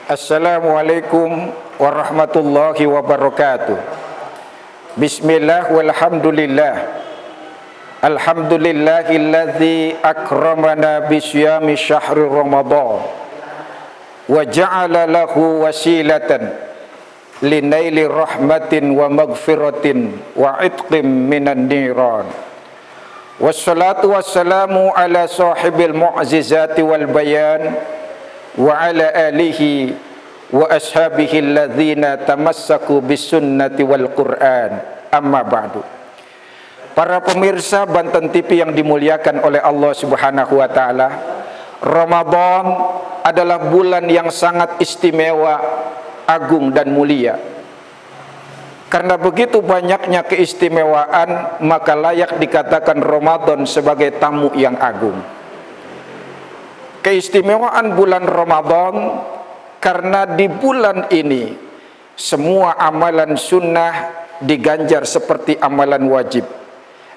Assalamualaikum warahmatullahi wabarakatuh. Bismillah walhamdulillah. Alhamdulillahilladzi akramana bisyami syahri Ramadan wa ja'ala lahu wasilatan linaili rahmatin wa maghfiratin wa itqim minan niran. Wassalatu wassalamu ala sahibil mu'jizati wal bayan wa ala alihi wa ashabihi alladzina tamassaku bisunnati wal Qur'an. Amma ba'du. Para pemirsa Banten TV yang dimuliakan oleh Allah Subhanahu wa taala, Ramadan adalah bulan yang sangat istimewa, agung dan mulia. Karena begitu banyaknya keistimewaan, maka layak dikatakan Ramadan sebagai tamu yang agung. Keistimewaan bulan Ramadan karena di bulan ini semua amalan sunnah diganjar seperti amalan wajib,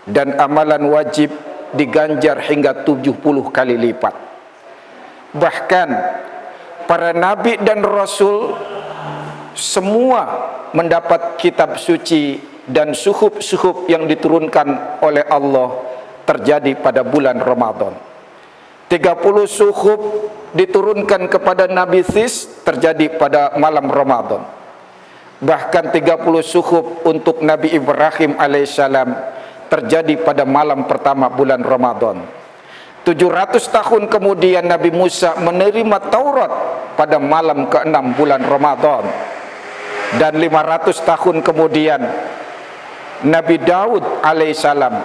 dan amalan wajib diganjar hingga 70 kali lipat. Bahkan para nabi dan rasul semua mendapat kitab suci dan suhuf-suhuf yang diturunkan oleh Allah terjadi pada bulan Ramadan. 30 suhuf diturunkan kepada Nabi Sis terjadi pada malam Ramadan. Bahkan 30 suhuf untuk Nabi Ibrahim alaihissalam terjadi pada malam pertama bulan Ramadan. 700 tahun kemudian Nabi Musa menerima Taurat pada malam ke-6 bulan Ramadan. Dan 500 tahun kemudian Nabi Daud alaihissalam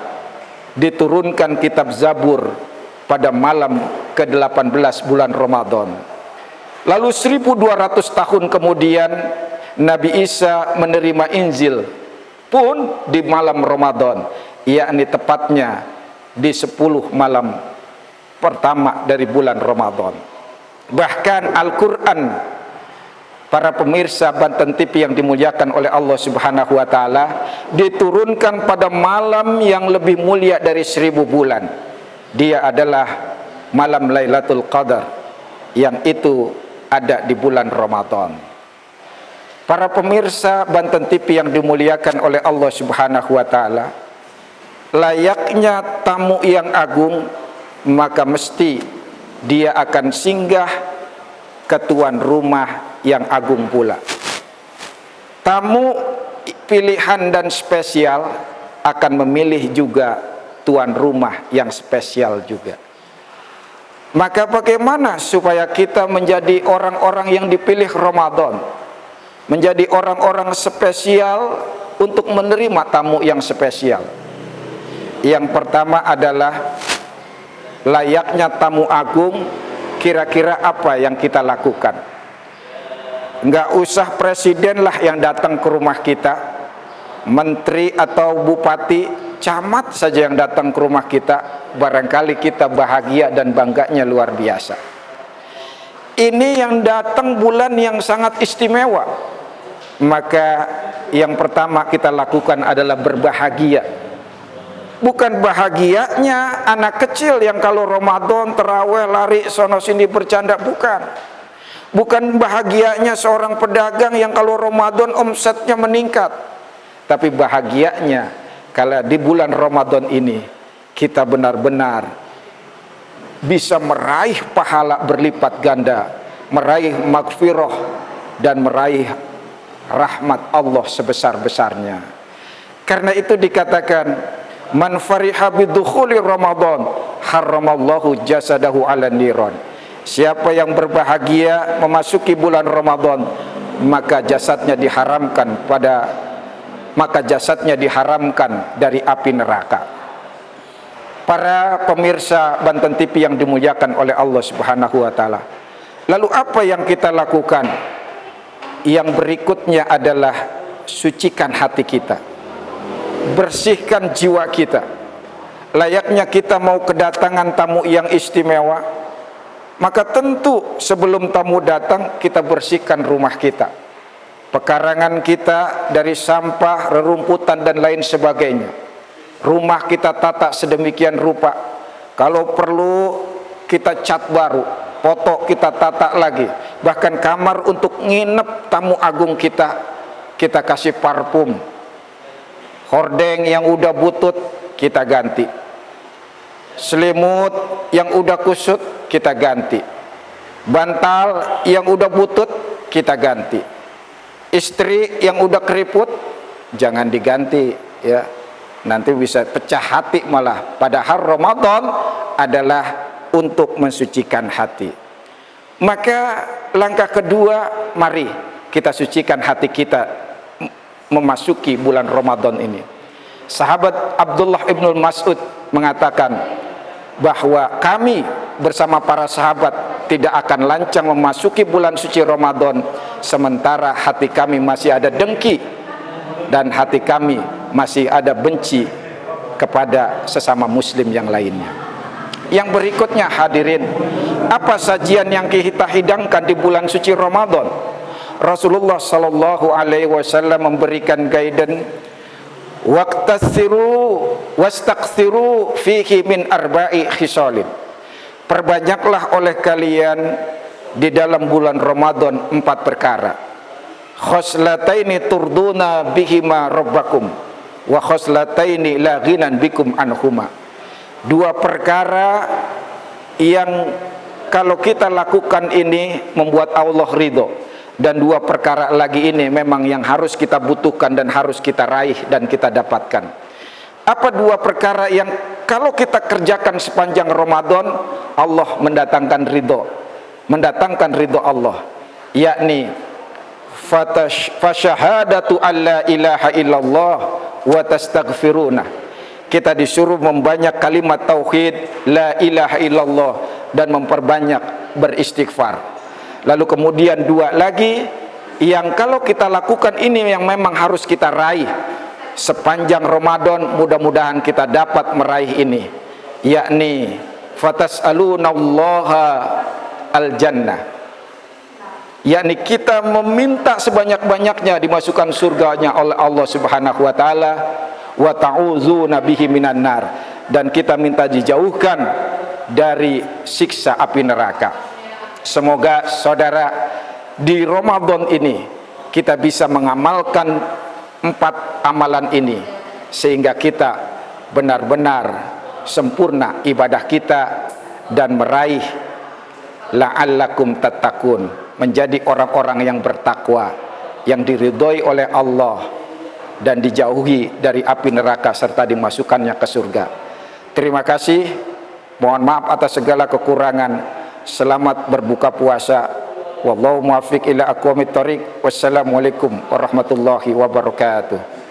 diturunkan kitab Zabur pada malam ke-18 bulan Ramadan. Lalu 1200 tahun kemudian Nabi Isa menerima Injil pun di malam Ramadan, yakni tepatnya di 10 malam pertama dari bulan Ramadan. Bahkan Al-Quran, para pemirsa Banten TV yang dimuliakan oleh Allah Subhanahu wa taala, diturunkan pada malam yang lebih mulia dari 1000 bulan. Dia adalah malam Lailatul Qadar, yang itu ada di bulan Ramadan. Para pemirsa Banten TV yang dimuliakan oleh Allah Subhanahu wa taala, layaknya tamu yang agung, maka mesti dia akan singgah ke tuan rumah yang agung pula. Tamu pilihan dan spesial akan memilih juga tuan rumah yang spesial juga. Maka bagaimana supaya kita menjadi orang-orang yang dipilih Ramadan, menjadi orang-orang spesial untuk menerima tamu yang spesial? Yang pertama adalah layaknya tamu agung, kira-kira apa yang kita lakukan? Enggak usah presiden lah yang datang ke rumah kita, menteri atau bupati, camat saja yang datang ke rumah kita, barangkali kita bahagia dan bangganya luar biasa. Ini yang datang bulan yang sangat istimewa, maka yang pertama kita lakukan adalah berbahagia. Bukan bahagianya anak kecil yang kalau Ramadan terawih lari sono sini bercanda, bukan. Bukan bahagianya seorang pedagang yang kalau Ramadan omsetnya meningkat. Tapi bahagianya kalau di bulan Ramadan ini kita benar-benar bisa meraih pahala berlipat ganda, meraih maghfirah dan meraih rahmat Allah sebesar-besarnya. Karena itu dikatakan, man fariha bidukhuli Ramadan haramallahu jasadahu ala niran. Siapa yang berbahagia memasuki bulan Ramadan, maka jasadnya diharamkan dari api neraka. Para pemirsa Banten TV yang dimuliakan oleh Allah Subhanahu wa taala, lalu apa yang kita lakukan? Yang berikutnya adalah sucikan hati kita, bersihkan jiwa kita. Layaknya kita mau kedatangan tamu yang istimewa, maka tentu sebelum tamu datang kita bersihkan rumah kita, pekarangan kita dari sampah, rerumputan dan lain sebagainya. Rumah kita tata sedemikian rupa, kalau perlu kita cat baru, foto kita tata lagi, bahkan kamar untuk nginep tamu agung kita, kita kasih parfum. Hordeng yang udah butut kita ganti, selimut yang udah kusut kita ganti, bantal yang udah butut kita ganti, istri yang udah keriput jangan diganti ya, nanti bisa pecah hati malah. Padahal Ramadan adalah untuk mensucikan hati. Maka langkah kedua, mari kita sucikan hati kita memasuki bulan Ramadan ini. Sahabat Abdullah ibn Mas'ud mengatakan bahwa kami bersama para sahabat tidak akan lancang memasuki bulan suci Ramadan sementara hati kami masih ada dengki dan hati kami masih ada benci kepada sesama muslim yang lainnya. Yang berikutnya hadirin, apa sajian yang kita hidangkan di bulan suci Ramadan? Rasulullah sallallahu alaihi wasallam memberikan guidance, waqtasiru wastaqsiru fihi min arba'i khisalin. Perbanyaklah oleh kalian di dalam bulan Ramadan 4 perkara. Khoslataini turduna bihima rabbakum wa khoslataini la ghinan bikum anhuma. 2 perkara yang kalau kita lakukan ini membuat Allah ridho, dan 2 perkara lagi ini memang yang harus kita butuhkan dan harus kita raih dan kita dapatkan. Apa 2 perkara yang kalau kita kerjakan sepanjang Ramadan Allah mendatangkan ridho, Allah, yakni fasyahadatu alla ilaha illallah wa tastaghfiruna. Kita disuruh membanyak kalimat tauhid la ilaha illallah dan memperbanyak beristighfar. Lalu kemudian 2 lagi yang kalau kita lakukan ini yang memang harus kita raih sepanjang Ramadan, mudah-mudahan kita dapat meraih ini, yakni fatas'alunallaha al-jannah, yakni kita meminta sebanyak-banyaknya dimasukkan surganya oleh Allah Subhanahu wa taala, wa ta'udzuna bihi minan nar, dan kita minta dijauhkan dari siksa api neraka. Semoga saudara di Ramadan ini kita bisa mengamalkan 4 amalan ini sehingga kita benar-benar sempurna ibadah kita dan meraih la'allakum tattaqun, menjadi orang-orang yang bertakwa, yang diridhoi oleh Allah dan dijauhi dari api neraka serta dimasukkannya ke surga. Terima kasih, mohon maaf atas segala kekurangan. Selamat berbuka puasa. Wallahu muwaffiq ila aqwamit thoriq. Wassalamualaikum warahmatullahi wabarakatuh.